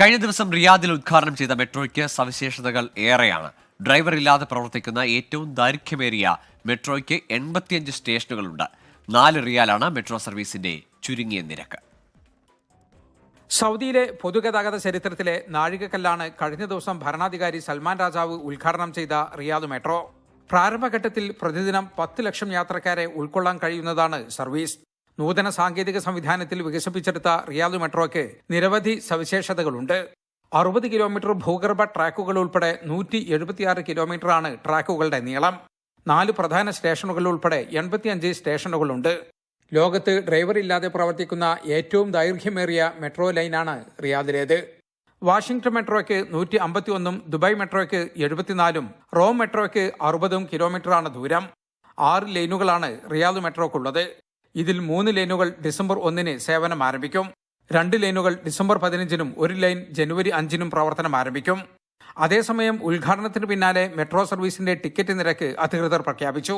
കഴിഞ്ഞ ദിവസം റിയാദിൽ ഉദ്ഘാടനം ചെയ്ത മെട്രോയ്ക്ക് സവിശേഷതകൾ ഏറെയാണ്. ഡ്രൈവർ ഇല്ലാതെ പ്രവർത്തിക്കുന്ന ഏറ്റവും ദൈർഘ്യമേറിയ മെട്രോയ്ക്ക് 85 സ്റ്റേഷനുകളുണ്ട്. 4 റിയാലാണ് മെട്രോ സർവീസിന്റെ ചുരുങ്ങിയ നിരക്ക്. സൗദിയിലെ പൊതുഗതാഗത ചരിത്രത്തിലെ നാഴികക്കല്ലാണ് കഴിഞ്ഞ ദിവസം ഭരണാധികാരി സൽമാൻ രാജാവ് ഉദ്ഘാടനം ചെയ്ത റിയാദ് മെട്രോ. പ്രാരംഭഘട്ടത്തിൽ പ്രതിദിനം 10 ലക്ഷം യാത്രക്കാരെ ഉൾക്കൊള്ളാൻ കഴിയുന്നതാണ് സർവീസ്. നൂതന സാങ്കേതിക സംവിധാനത്തിൽ വികസിപ്പിച്ചെടുത്ത റിയാദ് മെട്രോയ്ക്ക് നിരവധി സവിശേഷതകളുണ്ട്. 60 കിലോമീറ്റർ ഭൂഗർഭ ട്രാക്കുകൾ ഉൾപ്പെടെ 176 കിലോമീറ്ററാണ് ട്രാക്കുകളുടെ നീളം. 4 പ്രധാന സ്റ്റേഷനുകൾ ഉൾപ്പെടെ 85 സ്റ്റേഷനുകളുണ്ട്. ലോകത്ത് ഡ്രൈവർ ഇല്ലാതെ പ്രവർത്തിക്കുന്ന ഏറ്റവും ദൈർഘ്യമേറിയ മെട്രോ ലൈനാണ് റിയാദിലേത്. വാഷിംഗ്ടൺ മെട്രോയ്ക്ക് 151ഉം ദുബായ് മെട്രോയ്ക്ക് 74ഉം റോം മെട്രോയ്ക്ക് 60ഉം കിലോമീറ്ററാണ് ദൂരം. 6 ലൈനുകളാണ് റിയാദ് മെട്രോക്കുള്ളത്. ഇതിൽ 3 ലൈനുകൾ ഡിസംബർ 1-ന് സേവനം ആരംഭിക്കും. 2 ലൈനുകൾ ഡിസംബർ 15-നും 1 ലൈൻ ജനുവരി 5-നും പ്രവർത്തനം ആരംഭിക്കും. അതേസമയം ഉദ്ഘാടനത്തിന് പിന്നാലെ മെട്രോ സർവീസിന്റെ ടിക്കറ്റ് നിരക്ക് അധികൃതർ പ്രഖ്യാപിച്ചു.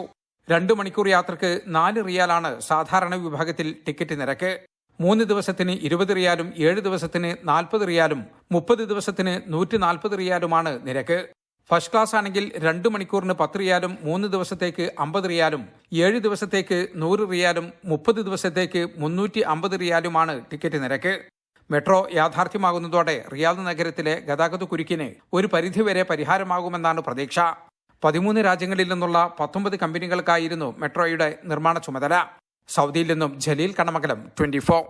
2 മണിക്കൂർ യാത്രക്ക് 4 റിയാലാണ് സാധാരണ വിഭാഗത്തിൽ ടിക്കറ്റ് നിരക്ക്. 3 ദിവസത്തിന് 20 റിയാലും 7 ദിവസത്തിന് 40 റിയാലും 30 ദിവസത്തിന് 140 റിയാലുമാണ് നിരക്ക്. ഫസ്റ്റ് ക്ലാസ് ആണെങ്കിൽ 2 മണിക്കൂറിന് 10 റിയാലും 3 ദിവസത്തേക്ക് 50 റിയാലും 7 ദിവസത്തേക്ക് 100 റിയാലും 30 ദിവസത്തേക്ക് 350 റിയാലുമാണ് ടിക്കറ്റ് നിരക്ക്. മെട്രോ യാഥാർത്ഥ്യമാകുന്നതോടെ റിയാദ് നഗരത്തിലെ ഗതാഗത കുരുക്കിന് ഒരു പരിധിവരെ പരിഹാരമാകുമെന്നാണ് പ്രതീക്ഷ. 13 രാജ്യങ്ങളിൽ നിന്നുള്ള 19 കമ്പനികൾക്കായിരുന്നു മെട്രോയുടെ നിർമ്മാണ ചുമതല. സൗദിയിൽ നിന്നും ജലീൽ കണമംഗലം, 24.